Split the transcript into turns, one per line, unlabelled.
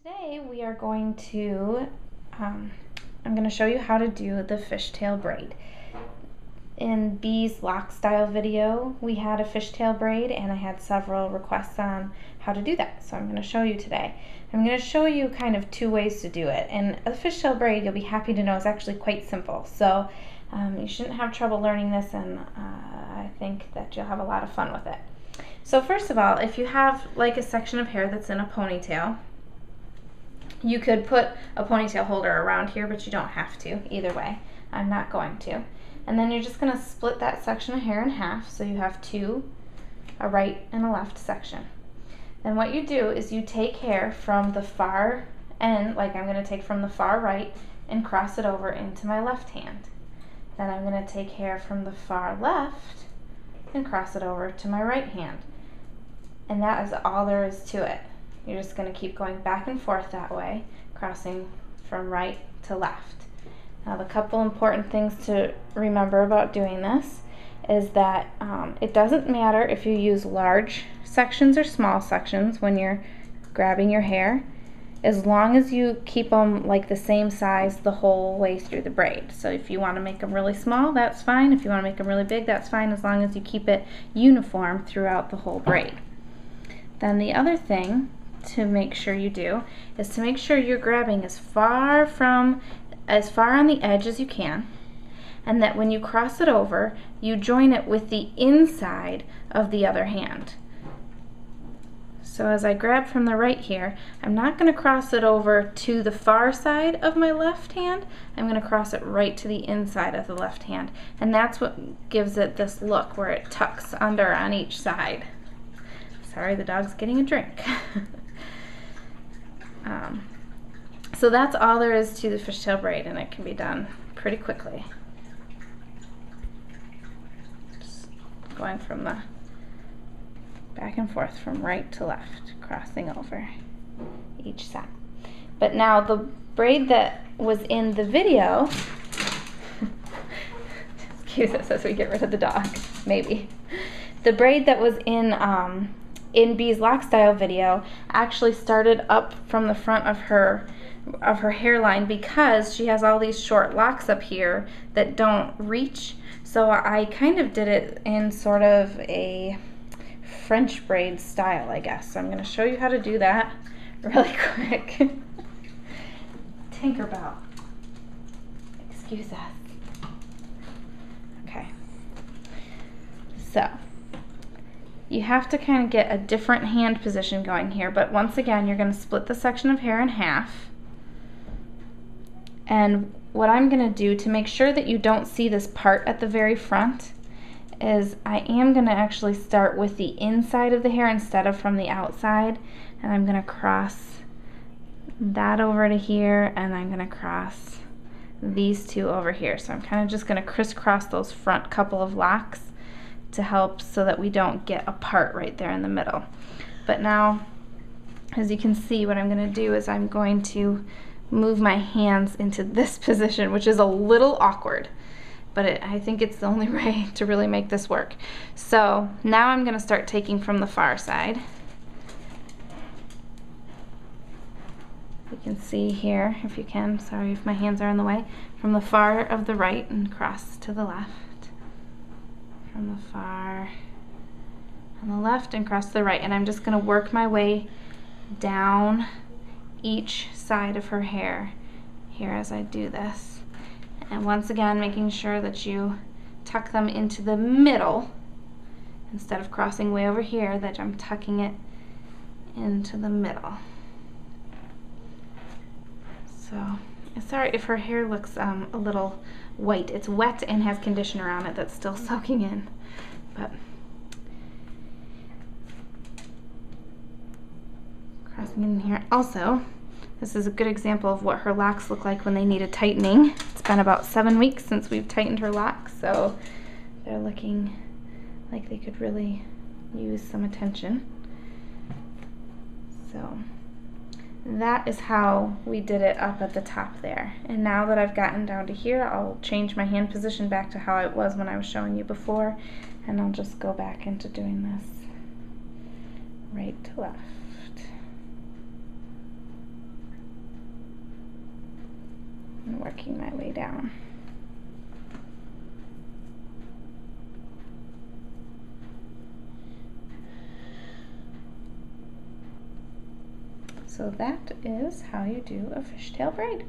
Today we are going to, I'm going to show you how to do the fishtail braid. In B's lock style video, we had a fishtail braid and I had several requests on how to do that. So I'm going to show you today. I'm going to show you kind of two ways to do it. And a fishtail braid, you'll be happy to know, is actually quite simple. So you shouldn't have trouble learning this, and I think that you'll have a lot of fun with it. So first of all, if you have like a section of hair that's in a ponytail, you could put a ponytail holder around here, but you don't have to. Either way, I'm not going to. And then you're just going to split that section of hair in half, so you have two, a right and a left section. Then what you do is you take hair from the far end, like I'm going to take from the far right and cross it over into my left hand. Then I'm going to take hair from the far left and cross it over to my right hand. And that is all there is to it. You're just going to keep going back and forth that way, crossing from right to left. Now, the couple important things to remember about doing this is that it doesn't matter if you use large sections or small sections when you're grabbing your hair, as long as you keep them like the same size the whole way through the braid. So if you want to make them really small, that's fine. If you want to make them really big, that's fine, as long as you keep it uniform throughout the whole braid. Then the other thing to make sure you do is to make sure you're grabbing as far on the edge as you can, and that when you cross it over, you join it with the inside of the other hand. So as I grab from the right here, I'm not going to cross it over to the far side of my left hand. I'm going to cross it right to the inside of the left hand, and that's what gives it this look where it tucks under on each side. Sorry, the dog's getting a drink. So that's all there is to the fishtail braid, and it can be done pretty quickly. Just going from the back and forth from right to left, crossing over each side. But now the braid that was in the video, excuse us as we get rid of the dog, maybe. The braid that was in B's lock style video actually started up from the front of her hairline, because she has all these short locks up here that don't reach. So I kind of did it in sort of a French braid style, I guess. So I'm going to show you how to do that really quick. Tinkerbell, excuse us. Okay, so you have to kind of get a different hand position going here, but once again, you're going to split the section of hair in half. And what I'm going to do to make sure that you don't see this part at the very front is I am going to actually start with the inside of the hair instead of from the outside, and I'm going to cross that over to here, and I'm going to cross these two over here. So I'm kind of just going to crisscross those front couple of locks to help so that we don't get a part right there in the middle. But now, as you can see, what I'm going to do is I'm going to move my hands into this position, which is a little awkward, but I think it's the only way to really make this work. So now I'm going to start taking from the far side. You can see here, if you can, sorry if my hands are in the way, from the far of the right and cross to the left. From the far on the left and cross to the right, and I'm just going to work my way down each side of her hair here as I do this. And once again, making sure that you tuck them into the middle instead of crossing way over here, that I'm tucking it into the middle. So, sorry if her hair looks a little white. It's wet and has conditioner on it that's still soaking in. But crossing in here. Also, this is a good example of what her locks look like when they need a tightening. It's been about 7 weeks since we've tightened her locks, so they're looking like they could really use some attention. So that is how we did it up at the top there. And now that I've gotten down to here, I'll change my hand position back to how it was when I was showing you before, and I'll just go back into doing this right to left. and working my way down. So that is how you do a fishtail braid.